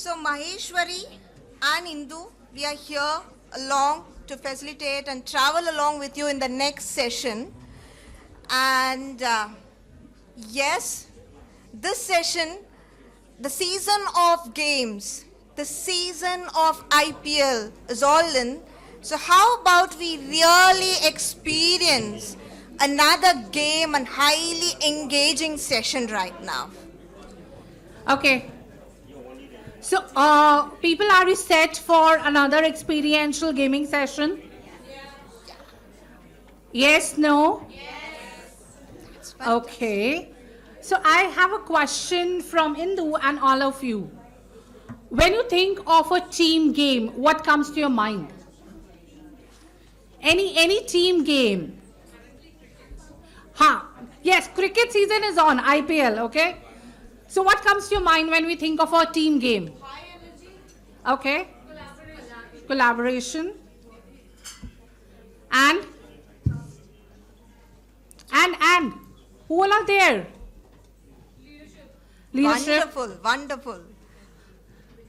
So Maheshwari and Indu, we are here along to facilitate and travel along with you in the next session. And yes, this session, the season of games, the season of IPL is all in. So how about we really experience another game and highly engaging session right now? Okay. So, people, are you set for another experiential gaming session? Yes, no? Okay. So, I have a question from Indu and all of you. When you think of a team game, what comes to your mind? Any team game? Yes, cricket season is on, IPL, okay? So what comes to your mind when we think of a team game? High energy. Okay. Collaboration. And? Who all are there? Leadership. Wonderful.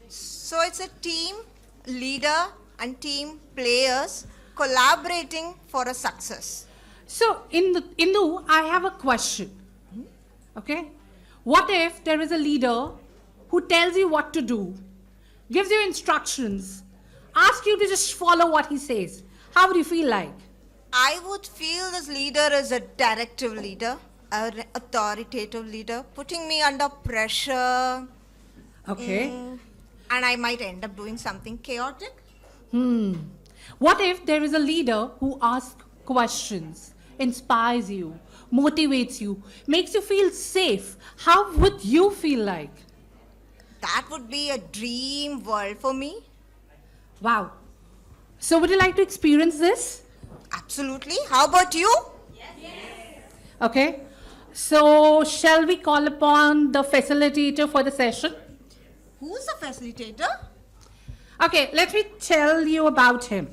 So it's a team leader and team players collaborating for a success. So, Indu, I have a question. Okay? What if there is a leader who tells you what to do, gives you instructions, asks you to just follow what he says? How would you feel like? I would feel this leader is a directive leader, an authoritative leader, putting me under pressure. Okay. And I might end up doing something chaotic. What if there is a leader who asks questions, inspires you, motivates you, makes you feel safe? How would you feel like? That would be a dream world for me. Wow. So would you like to experience this? Absolutely. How about you? Yes. Okay. So shall we call upon the facilitator for the session? Who's the facilitator? Okay, let me tell you about him.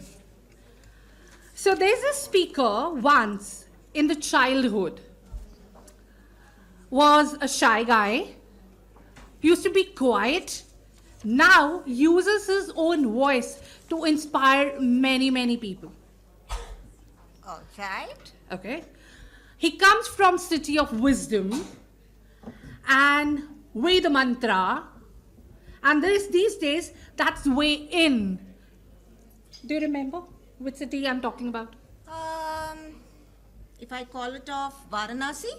So there's a speaker once in the childhood, was a shy guy, used to be quiet, now uses his own voice to inspire many people. All right. Okay. He comes from city of wisdom and Veda mantra, and these days that's way in. Do you remember which city I'm talking about? If I call it off Varanasi?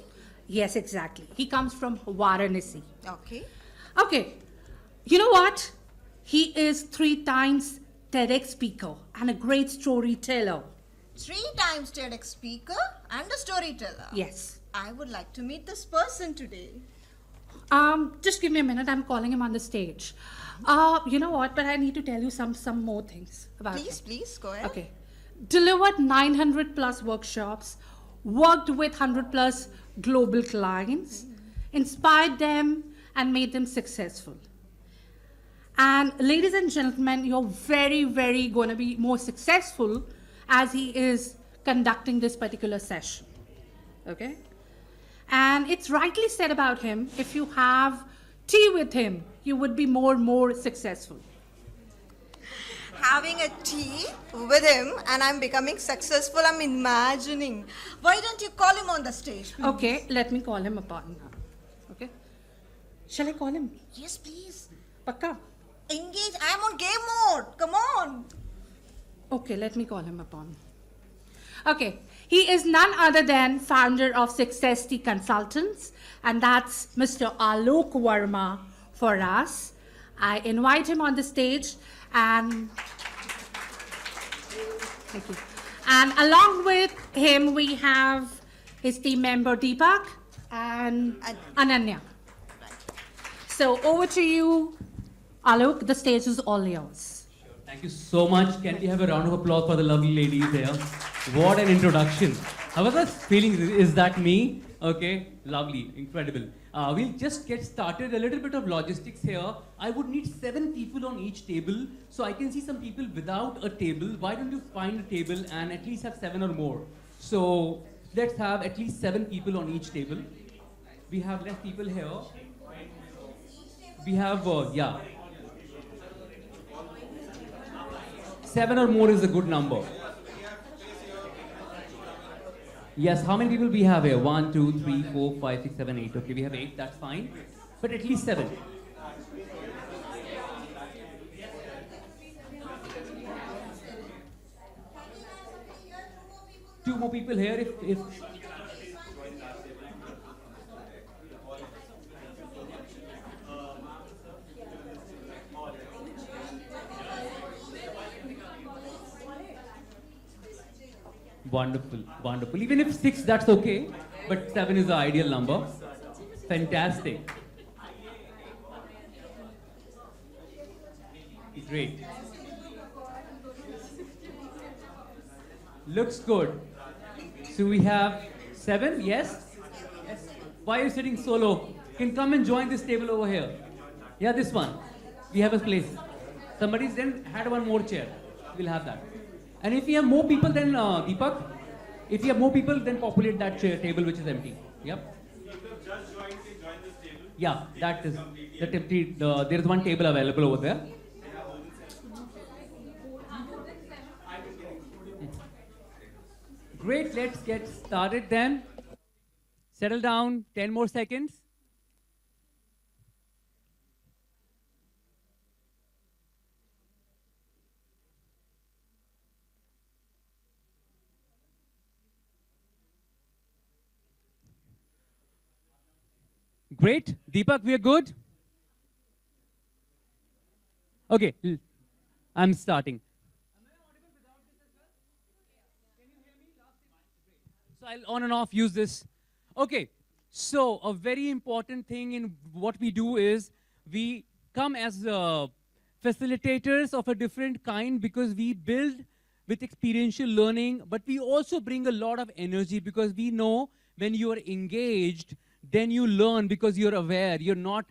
Yes, exactly. He comes from Varanasi. Okay. Okay. You know what? He is 3 times TEDx speaker and a great storyteller. 3 times TEDx speaker and a storyteller. Yes. I would like to meet this person today. Just give me a minute. I'm calling him on the stage. You know what? But I need to tell you some more things about him. Please, go ahead. Okay. Delivered 900 plus workshops, worked with 100 plus global clients, inspired them and made them successful. And ladies and gentlemen, you're very going to be more successful as he is conducting this particular session. Okay? And it's rightly said about him, if you have tea with him, you would be more successful. Having a tea with him and I'm becoming successful, I'm imagining. Why don't you call him on the stage, please? Okay, let me call him upon now. Okay? Shall I call him? Yes, please. Pakka? Engage. I'm on game mode. Come on. Okay, let me call him upon. Okay, he is none other than founder of Success Tea Consultants, and that's Mr. Aloke Verma for us. I invite him on the stage and thank you. And along with him, we have his team member Deepak and Ananya. So over to you, Aloke. The stage is all yours. Thank you so much. Can we have a round of applause for the lovely ladies here? What an introduction. How was that feeling? Is that me? Okay, lovely, incredible. We'll just get started. A little bit of logistics here. I would need 7 people on each table. So I can see some people without a table. Why don't you find a table and at least have 7 or more? So let's have at least 7 people on each table. We have less people here. We have, 7 or more is a good number. Yes, how many people we have here? 1, 2, 3, 4, 5, 6, 7, 8. Okay, we have 8, that's fine. But at least 7. Two more people here if wonderful, wonderful. Even if 6, that's okay. But 7 is the ideal number. Fantastic. Great. Looks good. So we have 7, yes? Yes. Why are you sitting solo? Can come and join this table over here. Yeah, this one. We have a place. Somebody's then had one more chair. We'll have that. And if we have more people than Deepak, if you have more people, then populate that chair table which is empty. Yep. If the judge join this table. Yeah, that is the empty. There is one table available over there. Great, let's get started then. Settle down, 10 more seconds. Great, Deepak, we are good? Okay, I'm starting. So I'll on and off use this. Okay, so a very important thing in what we do is we come as facilitators of a different kind because we build with experiential learning, but we also bring a lot of energy because we know when you are engaged, then you learn because you're aware. You're not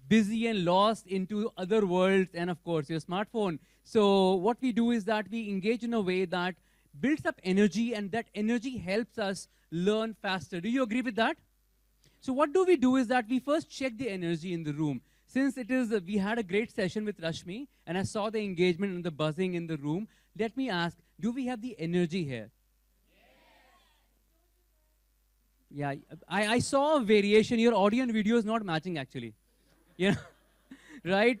busy and lost into other worlds and, of course, your smartphone. So what we do is that we engage in a way that builds up energy, and that energy helps us learn faster. Do you agree with that? So what do we do is that we first check the energy in the room. Since it is, we had a great session with Rashmi, and I saw the engagement and the buzzing in the room, let me ask, do we have the energy here? Yeah, I saw a variation. Your audio and video is not matching actually. Yeah, right?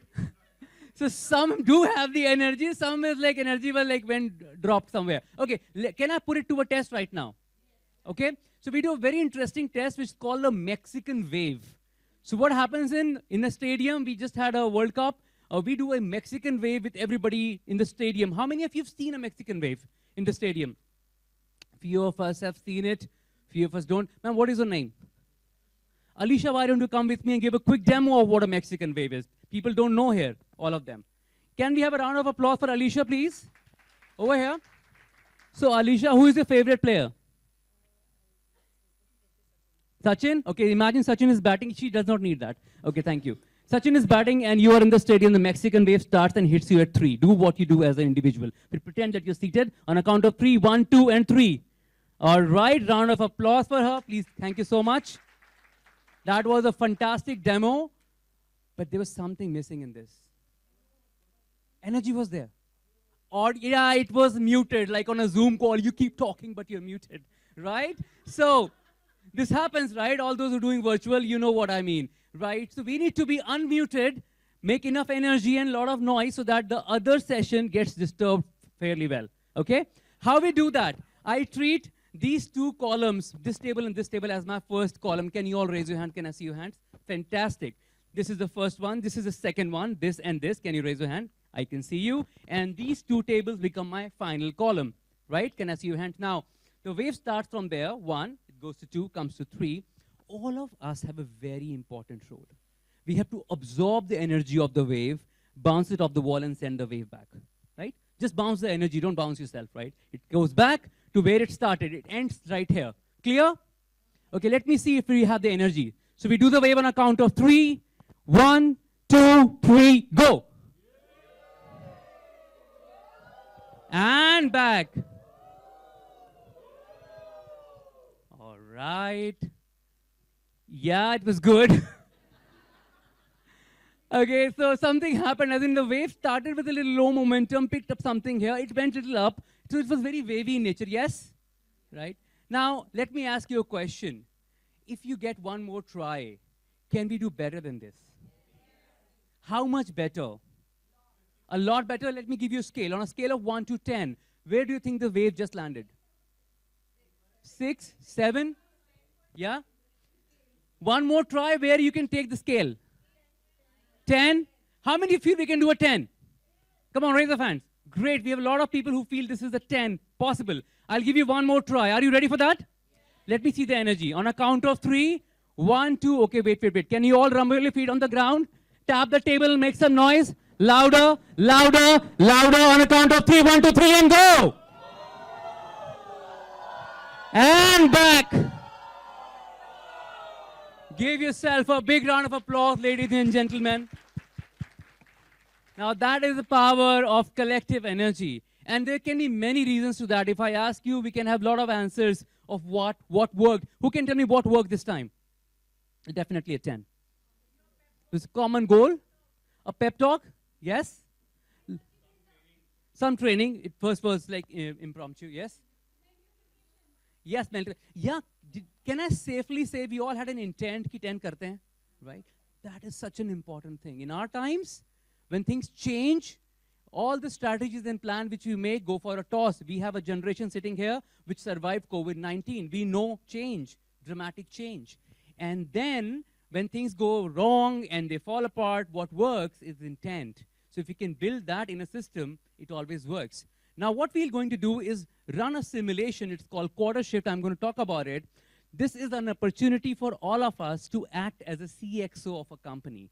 So some do have the energy, some is like energy was like went dropped somewhere. Okay, can I put it to a test right now? Okay, so we do a very interesting test which is called the Mexican wave. So what happens in a stadium, we just had a World Cup, we do a Mexican wave with everybody in the stadium. How many of you have seen a Mexican wave in the stadium? Few of us have seen it, few of us don't. Ma'am, what is your name? Alicia, why don't you come with me and give a quick demo of what a Mexican wave is? People don't know here, all of them. Can we have a round of applause for Alicia, please? Over here. So Alicia, who is your favorite player? Sachin? Okay, imagine Sachin is batting. She does not need that. Okay, thank you. Sachin is batting and you are in the stadium. The Mexican wave starts and hits you at 3. Do what you do as an individual. But pretend that you're seated on a count of 3. 1, 2, and 3. All right, round of applause for her. Please, thank you so much. That was a fantastic demo, but there was something missing in this. Energy was there. Or, yeah, it was muted, like on a Zoom call. You keep talking, but you're muted, right? So, this happens, right? All those who are doing virtual, you know what I mean, right? So, we need to be unmuted, make enough energy and a lot of noise so that the other session gets disturbed fairly well, okay? How we do that? I treat these two columns, this table and this table, as my first column. Can you all raise your hand? Can I see your hands? Fantastic. This is the first one. This is the second one. This and this. Can you raise your hand? I can see you. And these two tables become my final column, right? Can I see your hand? Now, the wave starts from there. 1, it goes to 2, comes to 3. All of us have a very important role. We have to absorb the energy of the wave, bounce it off the wall, and send the wave back, right? Just bounce the energy. Don't bounce yourself, right? It goes back to where it started. It ends right here. Clear? Okay, let me see if we have the energy. So we do the wave on a count of 3. 1, 2, 3, go. And back. All right. Yeah, it was good. Okay, so something happened, as in the wave started with a little low momentum, picked up something here, it went a little up, so it was very wavy in nature, yes? Right? Now, let me ask you a question. If you get one more try, can we do better than this? How much better? A lot better. Let me give you a scale. On a scale of 1 to 10, where do you think the wave just landed? 6, 7? Yeah? One more try where you can take the scale. 10? How many feel we can do a 10? Come on, raise the hands. Great. We have a lot of people who feel this is a 10 possible. I'll give you one more try. Are you ready for that? Let me see the energy. On a count of 3, 1, 2. Okay, wait. Can you all rumble your feet on the ground? Tap the table, make some noise. Louder, louder, louder. On a count of 3, 1, 2, 3, and go. And back. Give yourself a big round of applause, ladies and gentlemen. Now that is the power of collective energy. And there can be many reasons to that. If I ask you, we can have a lot of answers of what worked. Who can tell me what worked this time? Definitely a 10. It's a common goal. A pep talk? Yes? Some training. It first was like impromptu. Yes? Yes, mental. Yeah. Can I safely say we all had an intent ki 10 karte hain? Right? That is such an important thing. In our times, when things change, all the strategies and plan which we make go for a toss. We have a generation sitting here which survived COVID-19. We know change, dramatic change. And then when things go wrong and they fall apart, what works is intent. So if you can build that in a system, it always works. Now what we're going to do is run a simulation. It's called quarter shift. I'm going to talk about it. This is an opportunity for all of us to act as a CXO of a company.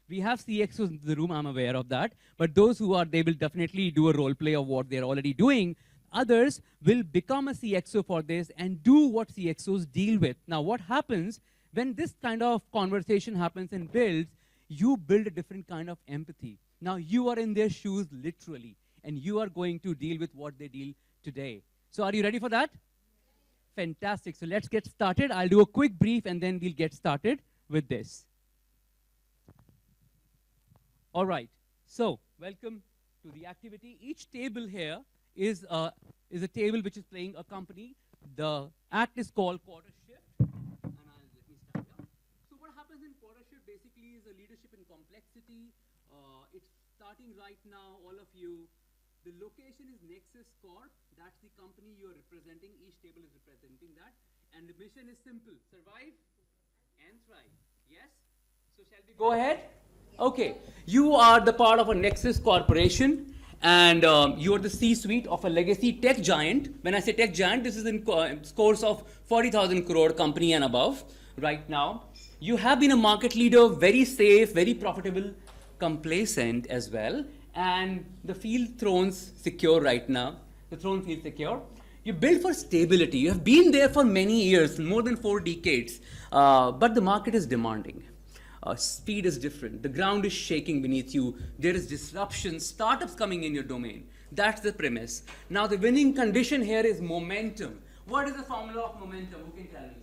We have CXOs in the room, I'm aware of that. But those who are, they will definitely do a role play of what they're already doing. Others will become a CXO for this and do what CXOs deal with. Now what happens when this kind of conversation happens and builds, you build a different kind of empathy. Now you are in their shoes literally, and you are going to deal with what they deal today. So are you ready for that? Fantastic. So let's get started. I'll do a quick brief and then we'll get started with this. All right. So welcome to the activity. Each table here is a table which is playing a company. The act is called quarter shift. And let me start here. So what happens in quarter shift basically is a leadership in complexity. It's starting right now, all of you. The location is Nexus Corp. That's the company you're representing. Each table is representing that. And the mission is simple. Survive and thrive. Yes? So shall we go ahead? Okay. You are the part of a Nexus Corporation. And you are the C-suite of a legacy tech giant. When I say tech giant, this is in scores of 40,000 crore company and above right now. You have been a market leader, very safe, very profitable, complacent as well. And the field thrones secure right now. The throne feels secure. You built for stability. You have been there for many years, more than 4 decades. But the market is demanding. Speed is different. The ground is shaking beneath you. There is disruption, startups coming in your domain. That's the premise. Now the winning condition here is momentum. What is the formula of momentum? Who can tell me?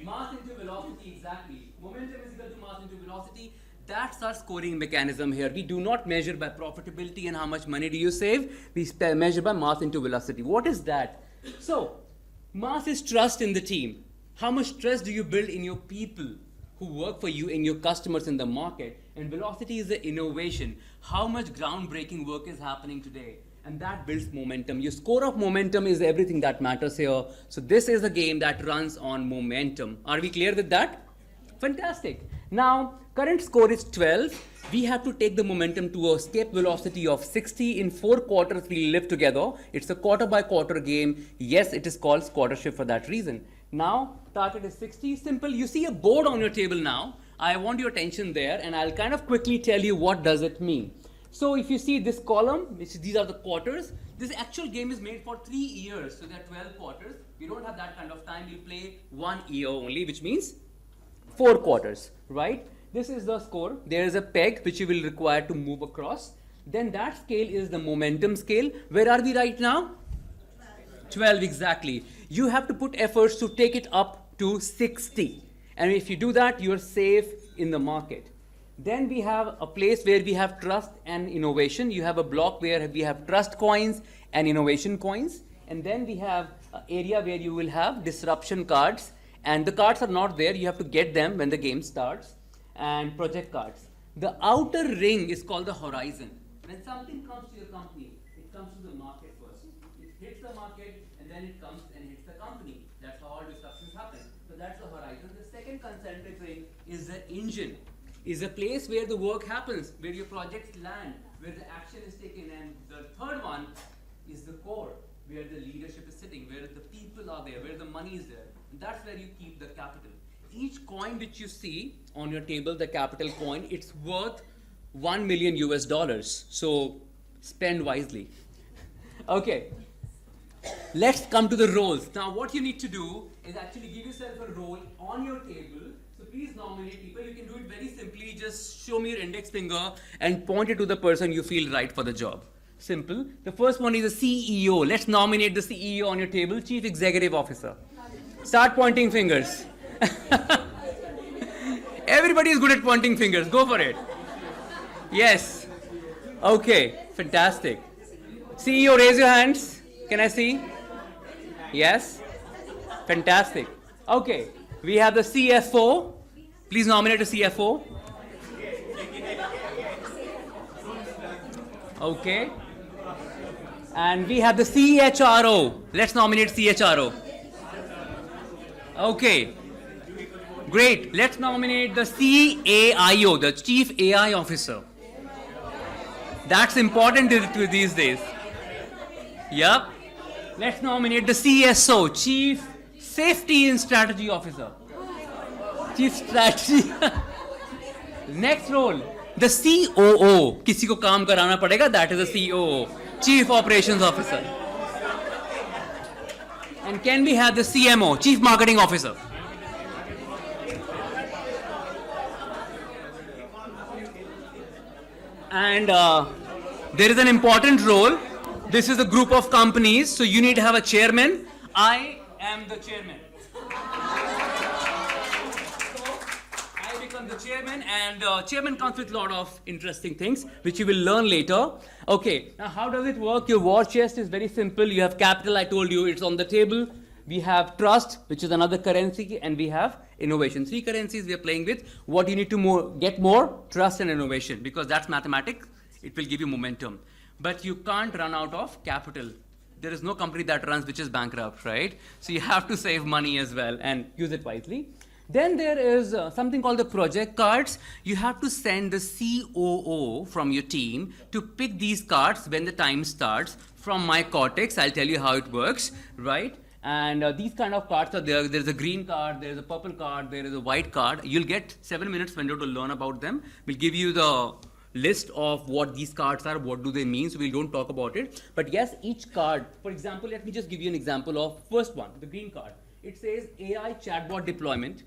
Mass into velocity, exactly. Momentum is equal to mass into velocity. That's our scoring mechanism here. We do not measure by profitability and how much money do you save. We measure by mass into velocity. What is that? So, mass is trust in the team. How much trust do you build in your people who work for you, in your customers in the market? And velocity is the innovation. How much groundbreaking work is happening today? And that builds momentum. Your score of momentum is everything that matters here. So this is a game that runs on momentum. Are we clear with that? Fantastic. Now, current score is 12. We have to take the momentum to a escape velocity of 60. In 4 quarters, we live together. It's a quarter by quarter game. Yes, it is called quarter shift for that reason. Now, target is 60. Simple. You see a board on your table now. I want your attention there, and I'll kind of quickly tell you what does it mean. So if you see this column, these are the quarters. This actual game is made for 3 years. So there are 12 quarters. We don't have that kind of time. We play 1 year only, which means 4 quarters, right? This is the score. There is a peg which you will require to move across. Then that scale is the momentum scale. Where are we right now? 12, exactly. You have to put efforts to take it up to 60. And if you do that, you're safe, in the market. Then we have a place where we have trust and innovation. You have a block where we have trust coins and innovation coins. And then we have an area where you will have disruption cards. And the cards are not there. You have to get them when the game starts. And project cards. The outer ring is called the horizon. When something comes to your company, it comes to the market first. It hits the market and then it comes and hits the company. That's how all disruptions happen. So that's the horizon. The second concentric ring is the engine. Is a place where the work happens, where your projects land, where the action is taken. And the third one is the core, where the leadership is sitting, where the people are there, where the money is there. And that's where you keep the capital. Each coin which you see on your table, the capital coin, it's worth $1 million US. So spend wisely. Okay. Let's come to the roles. Now what you need to do is actually give yourself a role on your table. So please nominate people. You can do it very simply. Just show me your index finger and point it to the person you feel right for the job. Simple. The first one is the CEO. Let's nominate the CEO on your table, Chief Executive Officer. Start pointing fingers. Everybody is good at pointing fingers. Go for it. Yes. Okay. Fantastic. CEO, raise your hands. Can I see? Yes. Fantastic. Okay. We have the CFO. Please nominate a CFO. Okay. And we have the CHRO. Let's nominate CHRO. Okay. Great. Let's nominate the CAIO, the Chief AI Officer. That's important to these days. Yep. Let's nominate the CSO, Chief Safety and Strategy Officer. Chief Strategy. Next role, the COO. किसी को काम कराना पड़ेगा, that is the COO, Chief Operations Officer. And can we have the CMO, Chief Marketing Officer? And there is an important role. This is a group of companies, so you need to have a chairman. I am the chairman. So I become the chairman, and chairman comes with a lot of interesting things, which you will learn later. Okay, now how does it work? Your war chest is very simple. You have capital, I told you, it's on the table. We have trust, which is another currency, and we have innovation. Three currencies we are playing with. What you need to get more? Trust and innovation, because that's mathematics. It will give you momentum. But you can't run out of capital. There is no company that runs which is bankrupt, right? So you have to save money as well and use it wisely. Then there is something called the project cards. You have to send the COO from your team to pick these cards when the time starts from my cortex. I'll tell you how it works, right? And these kind of cards are there. There's a green card, there's a purple card, there is a white card. You'll get 7 minutes window to learn about them. We'll give you the list of what these cards are, what do they mean, so we don't talk about it. But yes, each card, for example, let me just give you an example of first one, the green card. It says AI chatbot deployment.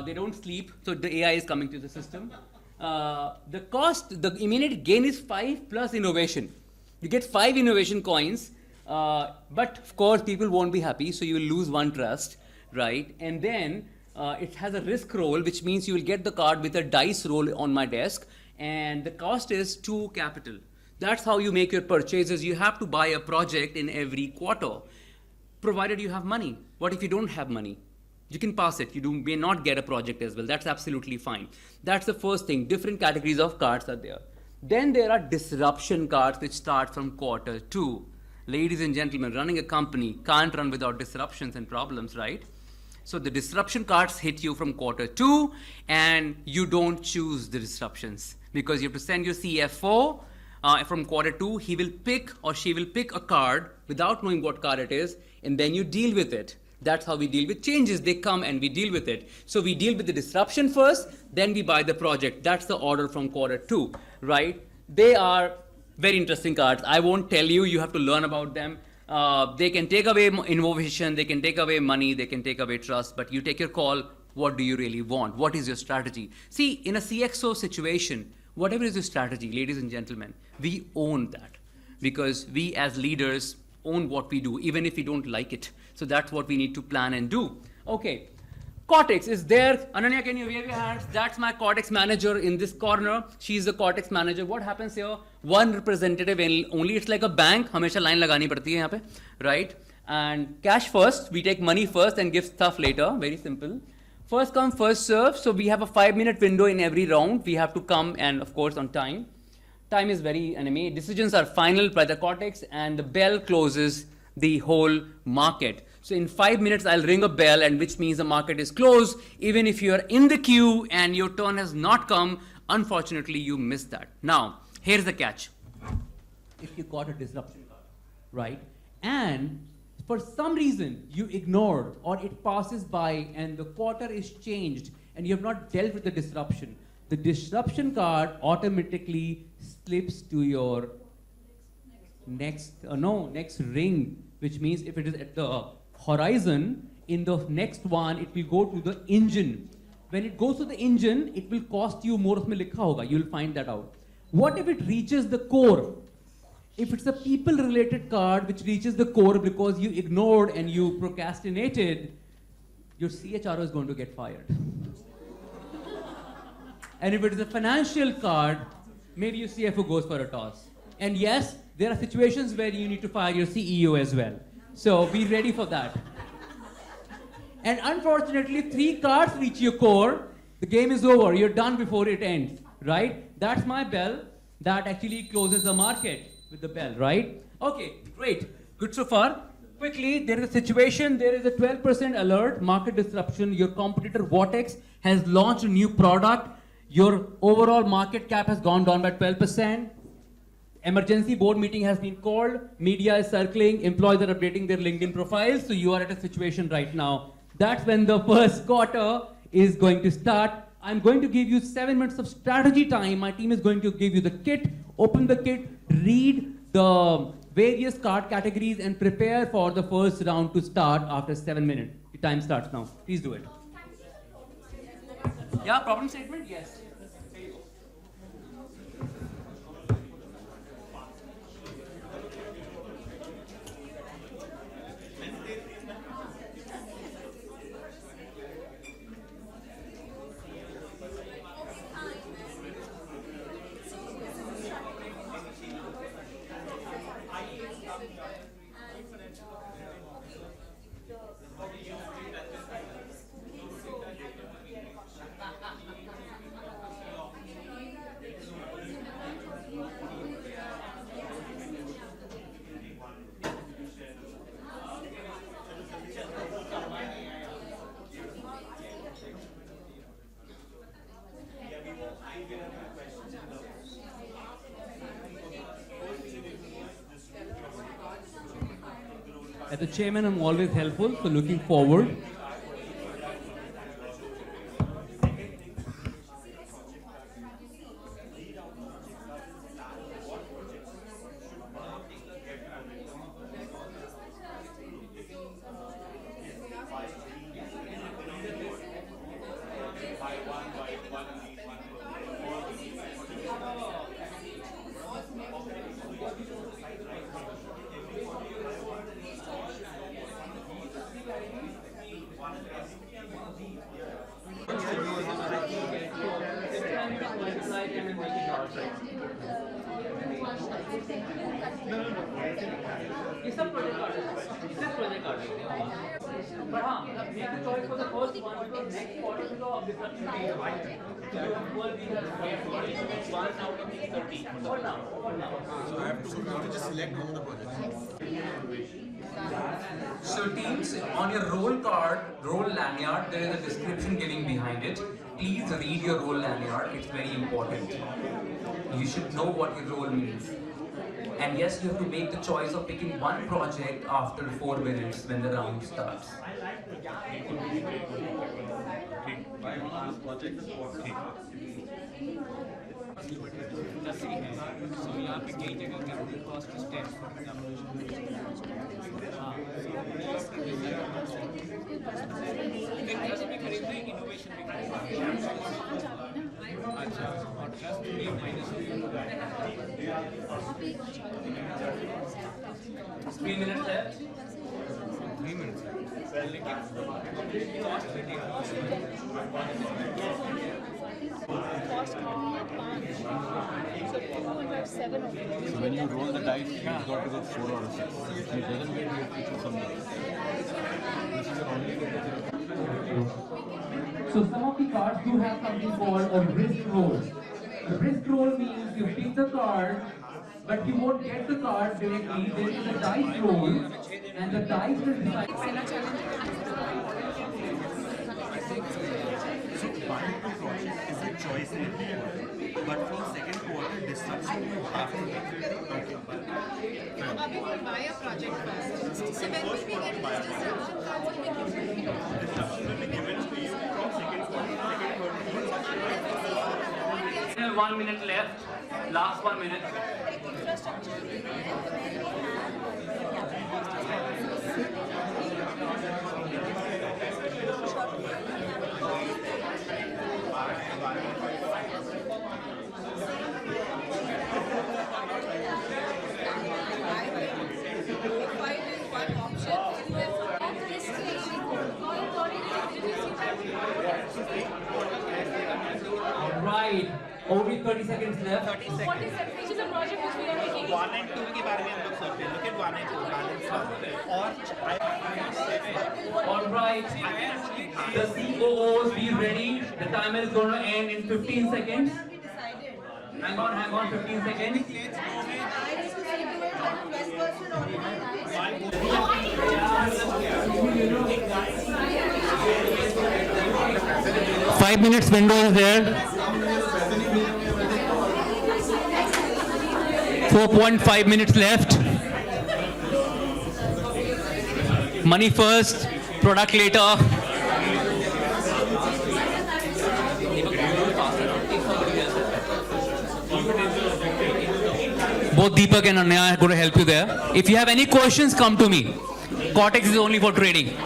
They don't sleep, so the AI is coming to the system. The cost, the immediate gain is 5 plus innovation. You get 5 innovation coins, but of course people won't be happy, so you will lose 1 trust, right? And then it has a risk roll, which means you will get the card with a dice roll on my desk, and the cost is 2 capital. That's how you make your purchases. You have to buy a project in every quarter, provided you have money. What if you don't have money? You can pass it. You may not get a project as well. That's absolutely fine. That's the first thing. Different categories of cards are there. Then there are disruption cards which start from quarter 2. Ladies and gentlemen, running a company can't run without disruptions and problems, right? So the disruption cards hit you from quarter 2, and you don't choose the disruptions because you have to send your CFO from quarter 2. He will pick or she will pick a card without knowing what card it is, and then you deal with it. That's how we deal with changes. They come and we deal with it. So we deal with the disruption first, then we buy the project. That's the order from quarter 2, right? They are very interesting cards. I won't tell you. You have to learn about them. They can take away innovation, they can take away money, they can take away trust, but you take your call. What do you really want? What is your strategy? See, in a CXO situation, whatever is your strategy, ladies and gentlemen, we own that because we as leaders own what we do, even if we don't like it. So that's what we need to plan and do. Okay, Cortex is there. Ananya, can you wave your hands? That's my Cortex manager in this corner. She's the Cortex manager. What happens here? One representative only. It's like a bank. हमेशा line लगानी पड़ती है यहाँ पे, right? And cash first. We take money first and give stuff later. Very simple. First come, first serve. So we have a 5-minute window in every round. We have to come and of course on time. Time is very enemy. Decisions are final by the Cortex and the bell closes the whole market. So in 5 minutes, I'll ring a bell, and which means the market is closed. Even if you're in the queue and your turn has not come, unfortunately, you missed that. Now, here's the catch. If you got a disruption, right? And for some reason, you ignored or it passes by and the quarter is changed and you have not dealt with the disruption card automatically slips to your next ring, which means if it is at the horizon, in the next one, it will go to the engine. When it goes to the engine, it will cost you more. Usme likha hoga. You'll find that out. What if it reaches the core? If it's a people-related card which reaches the core because you ignored and you procrastinated, your CHRO is going to get fired. And if it is a financial card, maybe your CFO goes for a toss. And yes, there are situations where you need to fire your CEO as well. So be ready for that. And unfortunately, 3 cards reach your core, the game is over. You're done before it ends, right? That's my bell. That actually closes the market with the bell, right? Okay, great. Good so far. Quickly, there is a situation, there is a 12% alert, market disruption. Your competitor Vortex has launched a new product. Your overall market cap has gone down by 12%. Emergency board meeting has been called. Media is circling. Employees are updating their LinkedIn profiles. So you are at a situation right now. That's when the first quarter is going to start. I'm going to give you 7 minutes of strategy time. My team is going to give you the kit. Open the kit, read the various card categories and prepare for the first round to start after 7 minutes. The time starts now. Please do it. Yeah, problem statement? Yes. As a chairman, I'm always helpful, so looking forward. ये सब project card है, सिर्फ project card है। पर हाँ, make the choice for the first one because next quarter तो अब disruption भी है। So you will be the one out of these 30. For now. So I have to just select one of the projects. So teams, on your role card, role lanyard, there is a description giving behind it. Please read your role lanyard, it's very important. You should know what your role means. And yes, you have to make the choice of picking one project after 4 minutes when the round starts. So यहाँ पे कई जगह capital cost is 10 for example में खरीदना है innovation में अच्छा और प्लस भी minus 3 minutes left. 3 minutes. Cost only at 5. So 2 and 5, 7 of them. So when you roll the dice, you've got to go 4 or 6. If it doesn't get, you have to choose something. This is your only way to So some of the cards do have something called a risk roll. A risk roll means you pick the card, but you won't get the card directly. There is a dice roll, and the dice will decide. So 1-2 project is a choice in India, but from second quarter disruption you have to make. Abhi will buy a project first. So when will we get these disruption cards will be given? Disruption will be given to you from second quarter, Still 1 minute left. Last 1 minute. Right. Only 30 seconds left. 30 seconds. What is that? Which is a project which we are making? 1 and 2 के बारे में हम लोग सोचते हैं. Look at 1 and 2 balance और All right. The COOs, be ready. The timer is going to end in 15 seconds. Hang on, 15 seconds. 5 minutes window is there. 4.5 minutes left. Money first, product later. Both Deepak and Ananya are going to help you there. If you have any questions, come to me. Cortex is only for trading.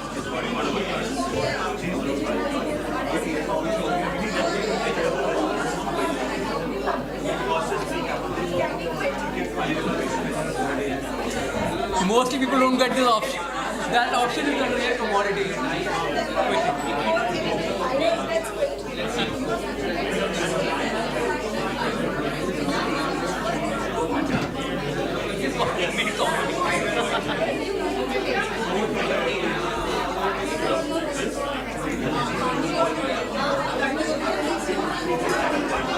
Mostly people don't get this option. That option is a rare commodity. Let's see.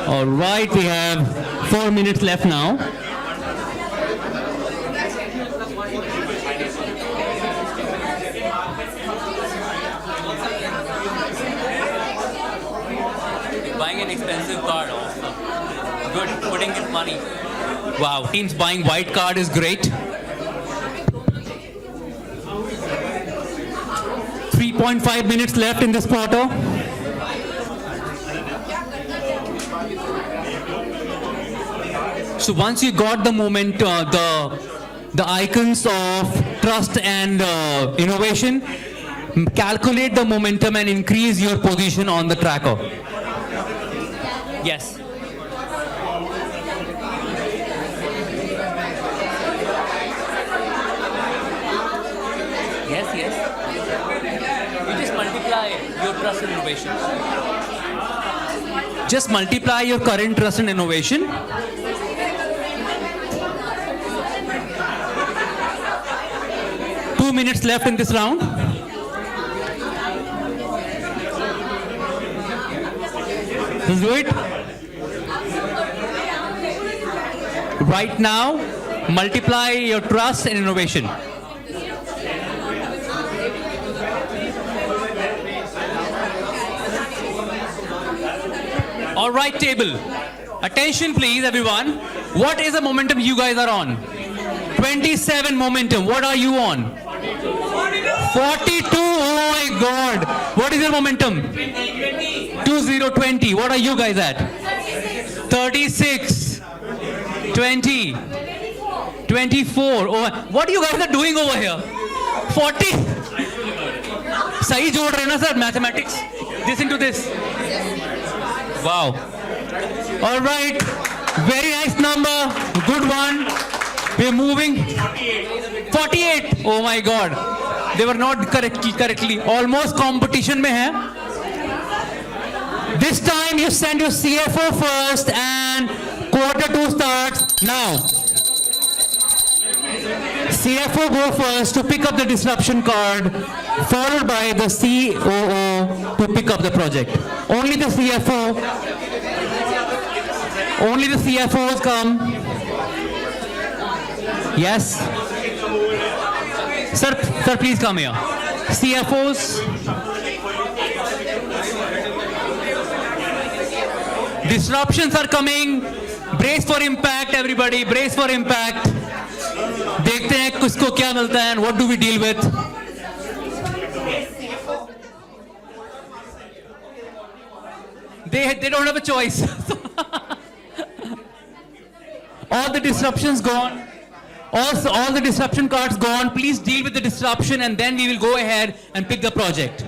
All right, we have 4 minutes left now. Buying an expensive card also. Good, putting in money. Wow, teams buying white card is great. 3.5 minutes left in this quarter. So once you got the moment, the icons of trust and innovation, calculate the momentum and increase your position on the tracker. Yes. Yes, yes. You just multiply your trust and innovation. Just multiply your current trust and innovation. Minutes left in this round. Let's do it. Right now, multiply your trust and innovation. All right, table. Attention, please, everyone. What is the momentum you guys are on? 27 momentum. What are you on? 42. Oh my God. What is your momentum? 2020. What are you guys at? 36. 20. 24. Oh, what you guys are doing over here? 40. Sahi jod rahe na sir, mathematics. Listen to this. Wow. All right. Very nice number. Good one. We're moving. 48. Oh my God. They were not correctly. Almost competition में है. This time you send your CFO first and quarter 2 starts now. CFO go first to pick up the disruption card, followed by the COO to pick up the project. Only the CFOs come. Yes. Sir, please come here. CFOs. Disruptions are coming. Brace for impact, everybody. Brace for impact. देखते हैं किसको क्या मिलता है and what do we deal with. They don't have a choice. All the disruptions gone. All the disruption cards gone. Please deal with the disruption and then we will go ahead and pick the project.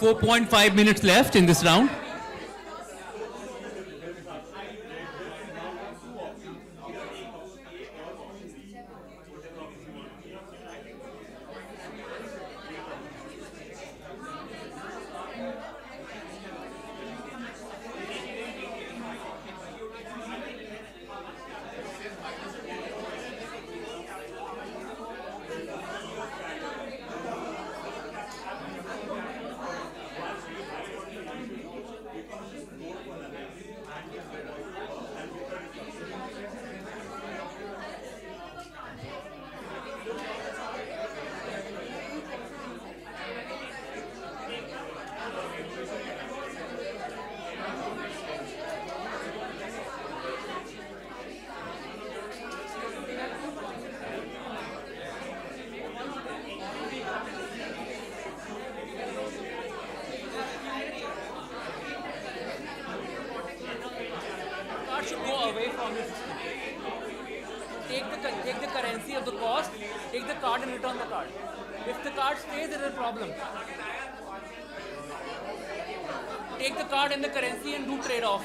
.5 minutes left in this round. Take the currency of the cost, take the card and return the card. If the card stays, there is a problem. Take the card and the currency and do trade-off.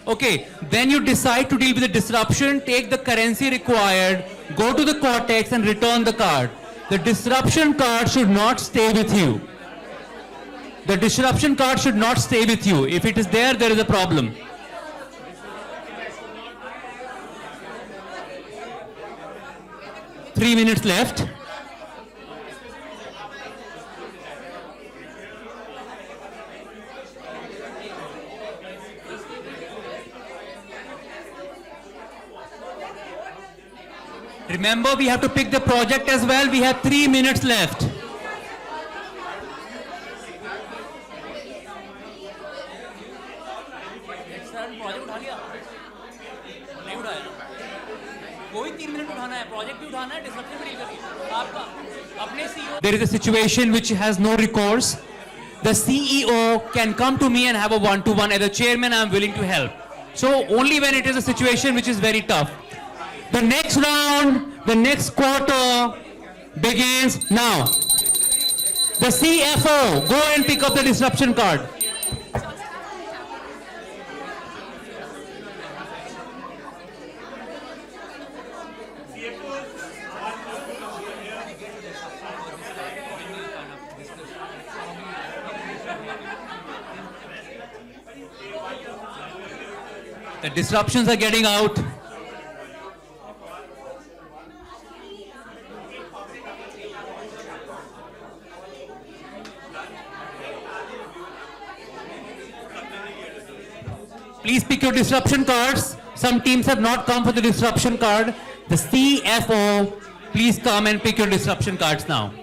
Okay, then you decide to deal with the disruption, take the currency required, go to the cortex and return the card. The disruption card should not stay with you. The disruption card should not stay with you. If it is there, there is a problem. Three minutes left. Remember, we have to pick the project as well. We have 3 minutes left. There is a situation which has no recourse. The CEO can come to me and have a one-to-one. As a chairman, I am willing to help. So only when it is a situation which is very tough. The next round, the next quarter begins now. The CFO, go and pick up the disruption card. The disruptions are getting out. Please pick your disruption cards. Some teams have not come for the disruption card. The CFO, please come and pick your disruption cards now.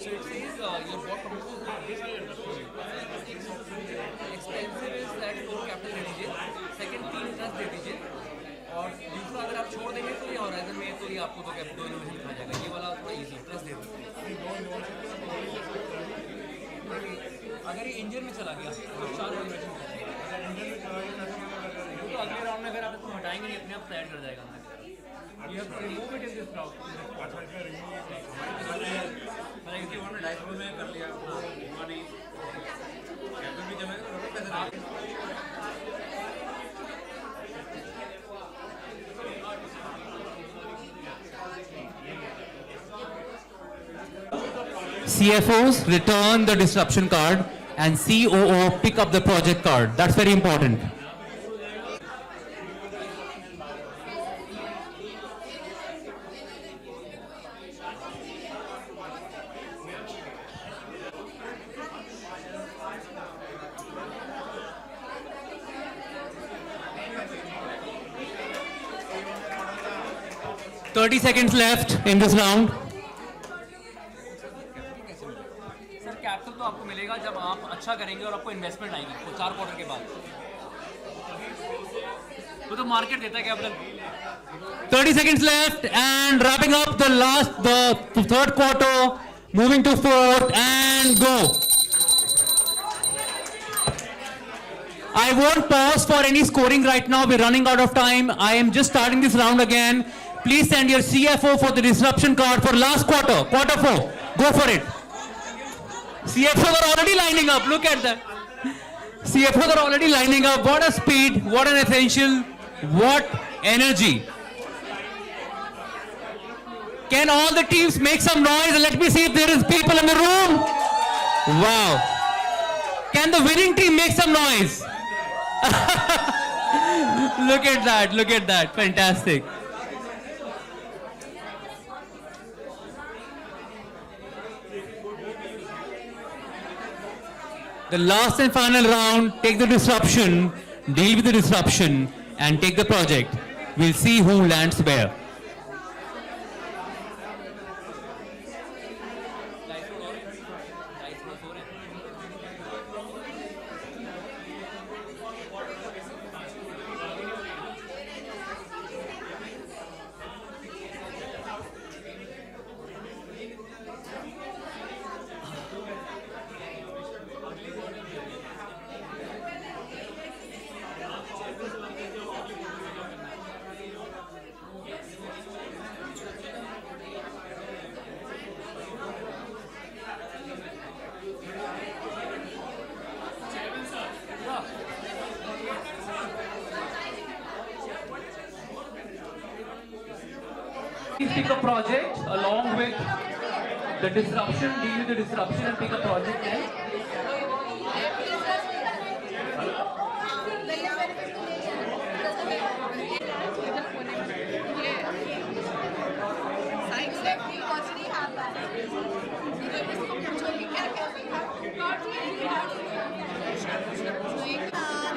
So it says your bot proposal expensive is that वो capital दे दीजिए, second 3 interest दे दीजिए, और दूसरा अगर आप छोड़ देंगे तो ये horizon में तो ये आपको तो capital innovation दिखा जाएगा, ये वाला थोड़ा easy interest दे दीजिए। अगर ये इंजन में चला गया तो 4 innovation तो अगले राउंड में अगर आप इसको हटाएंगे नहीं अपने आप फ्लैट कर जाएगा। You have to remove it in this round. मतलब इसी वाले डाइस में कर लिया हुआ नहीं कैपिटल भी जमा करो पैसे CFOs return the disruption card and COO pick up the project card. That's very important. Thirty seconds left in this round. Sir capital तो आपको मिलेगा जब आप अच्छा करेंगे और आपको इन्वेस्टमेंट आएगी वो 4 क्वार्टर के बाद। तो मार्केट देता है capital. 30 seconds left and wrapping up the third quarter, moving to fourth and go. I won't pause for any scoring right now. We're running out of time. I am just starting this round again. Please send your CFO for the disruption card for last quarter, quarter 4. Go for it. CFOs are already lining up. Look at that. CFOs are already lining up. What a speed, what an essential, what energy. Can all the teams make some noise? Let me see if there is people in the room. Wow. Can the winning team make some noise? Look at that, look at that. Fantastic. The last and final round, take the disruption, deal with the disruption, and take the project. We'll see who lands where. Pick a project along with the disruption, deal with the disruption and pick a project then.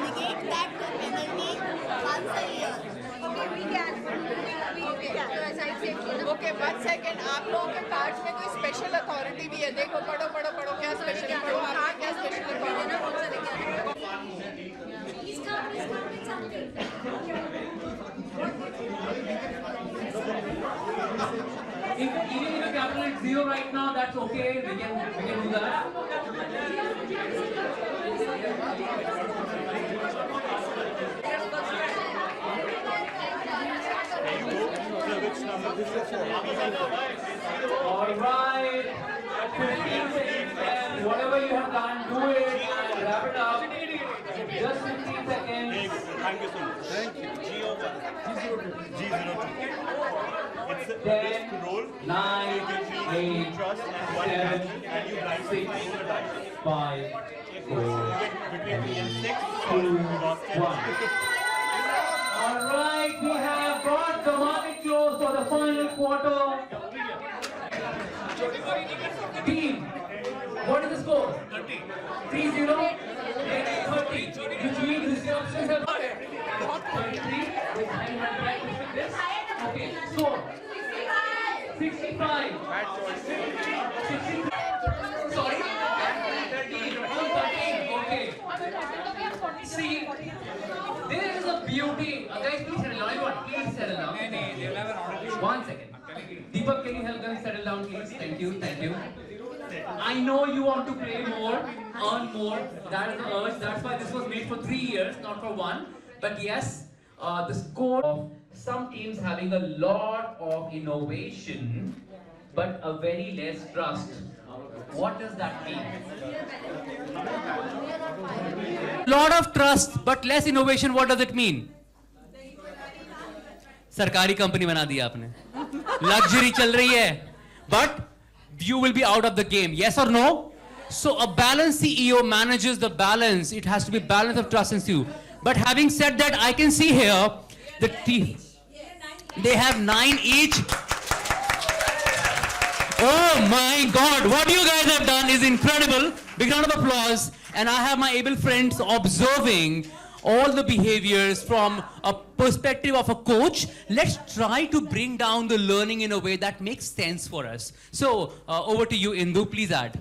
Negate that penalty once a year. Okay, we can. Okay 1 second आप लोगों के cards में कोई special authority भी है देखो पढ़ो पढ़ो पढ़ो क्या स्पेशल है पढ़ो आपका क्या special Even if the capital is 0 right now, that's okay. We can do that. All right. 15 seconds and whatever you have done, do it and wrap it up. Just 15 seconds. Thank you so much. Thank you. G02. It's a 10, roll, 9, 8, trust, and 1 7, and you blind 6, the dice. 5, 4, Between 3 and 6, 2, lost 1. All right, we have brought the market close for the final quarter. Team, what is the score? 30. 3-0. 30. Which means this options have 33. Okay, score. 65. 65. Sorry? 13, okay. See, there is a beauty. Guys, please settle down. Everyone, please settle down. 1 second. Deepak, can you help them settle down, please? Thank you, thank you. I know you want to play more, earn more. That is the urge. That's why this was made for 3 years, not for 1. But yes, the score of some teams having a lot of innovation, but a very less trust. What does that mean? Lot of trust, but less innovation. What does it mean? सरकारी company बना दी आपने, luxury चल रही है, but you will be out of the game. Yes or no? So a balanced CEO manages the balance. It has to be balance of trust and you. But having said that, I can see here the team. They have 9 each. Oh my God! What you guys have done is incredible. Big round of applause. And I have my able friends observing all the behaviors from a perspective of a coach. Let's try to bring down the learning in a way that makes sense for us. So, over to you, Indu. Please add.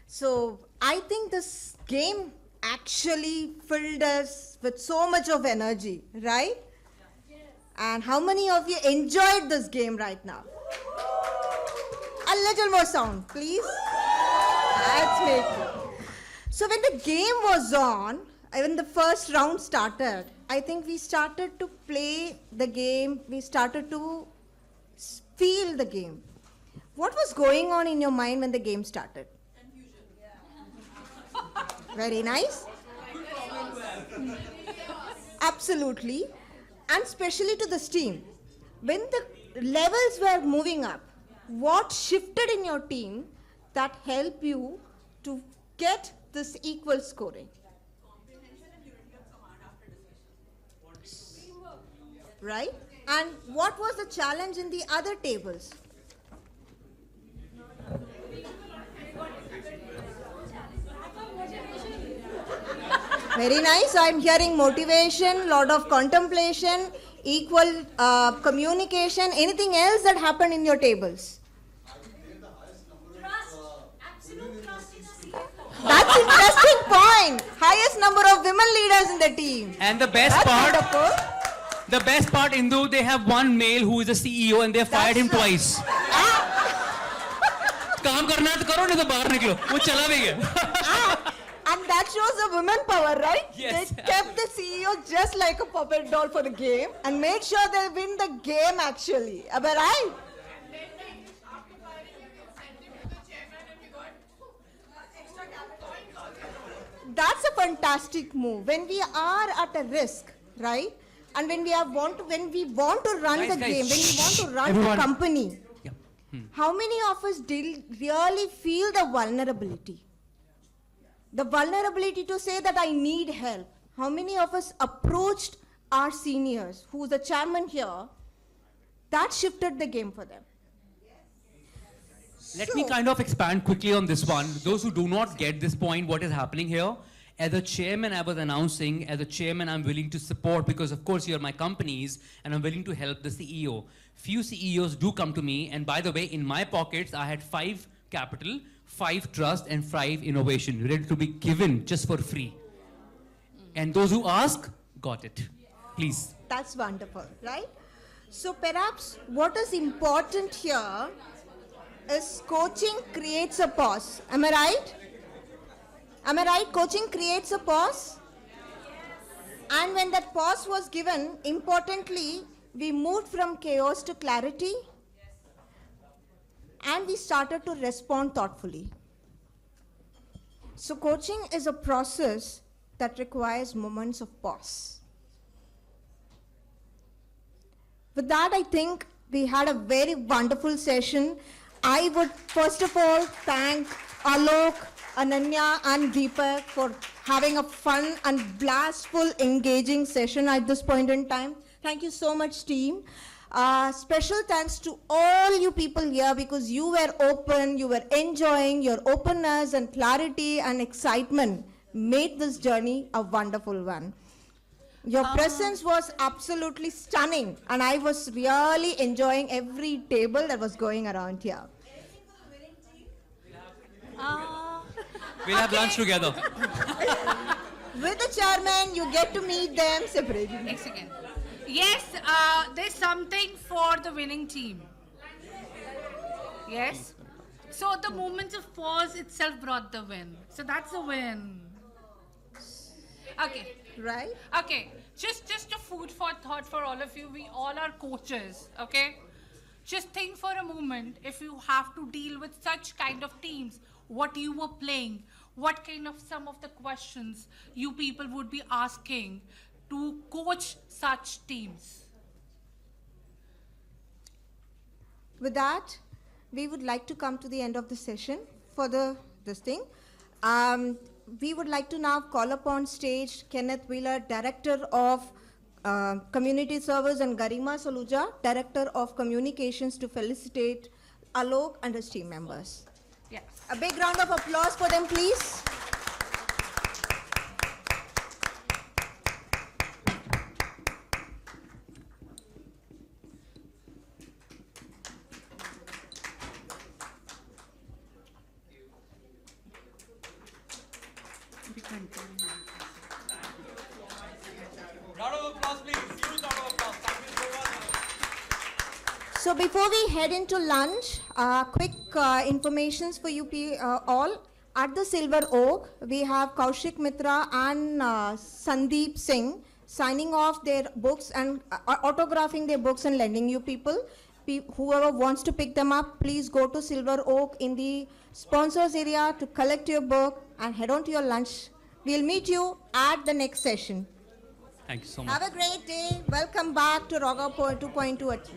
So I think this game actually filled us with so much of energy, right? And how many of you enjoyed this game right now? A little more sound, please. Let's make it. So when the game was on, when the first round started, I think we started to play the game, we started to feel the game. What was going on in your mind when the game started? Very nice. Absolutely. And especially to this team. When the levels were moving up, what shifted in your team that helped you to get this equal scoring? Right? And what was the challenge in the other tables? Very nice. I'm hearing motivation, lot of contemplation, equal communication. Anything else that happened in your tables? That's interesting point. Highest number of women leaders in the team. And the best part, Indu, they have one male who is a CEO and they have fired him twice. काम करना है तो करो नहीं तो बाहर निकलो. वो चला भी गया. And that shows the women power, right? Yes. They kept the CEO just like a puppet doll for the game and made sure they win the game actually. Am I right? That's a fantastic move. When we are at a risk, right? And when we want to run Guys, the game, when we want to run Everyone. the company, Yeah. how many of us really feel the vulnerability? The vulnerability to say that I need help. How many of us approached our seniors, who's the chairman here, that shifted the game for them? Let me kind of expand quickly on this one. Those who do not get this point, what is happening here? As a chairman, I was announcing, as a chairman, I'm willing to support because, of course, you're my companies and I'm willing to help the CEO. Few CEOs do come to me, and by the way, in my pockets, I had 5 capital, 5 trust, and 5 innovation ready to be given just for free. And those who ask, got it. Please. That's wonderful, right? So perhaps what is important here is coaching creates a pause. Am I right? Am I right? Coaching creates a pause. And when that pause was given, importantly, we moved from chaos to clarity. And we started to respond thoughtfully. So coaching is a process that requires moments of pause. With that, I think we had a very wonderful session. I would first of all thank Aloke, Ananya and Deepak for having a fun and blastful, engaging session at this point in time. Thank you so much, team. Special thanks to all you people here because you were open, you were enjoying your openness and clarity and excitement made this journey a wonderful one. Your presence was absolutely stunning and I was really enjoying every table that was going around here. We'll have lunch together. With the chairman, you get to meet them separately. Next again. Yes, there's something for the winning team. Yes. So the moment of pause itself brought the win. So that's a win. Okay. Right? Okay. Just a food for thought for all of you. We all are coaches. Okay. Just think for a moment, if you have to deal with such kind of teams, what you were playing, what kind of some of the questions you people would be asking to coach such teams. With that, we would like to come to the end of the session for this thing. We would like to now call upon stage Kenneth Wheeler, Director of Community Service, and Garima Saluja, Director of Communications, to felicitate Aloke and his team members. Yes. A big round of applause for them, please. Round of applause, please. Huge round of applause. Thank you so much. So before we head into lunch, quick informations for you all. At the Silver Oak, we have Kaushik Mitra and Sandeep Singh signing off their books and autographing their books and lending you people. Whoever wants to pick them up, please go to Silver Oak in the sponsors area to collect your book and head on to your lunch. We'll meet you at the next session. Thank you so much. Have a great day. Welcome back to Roga 2.2 at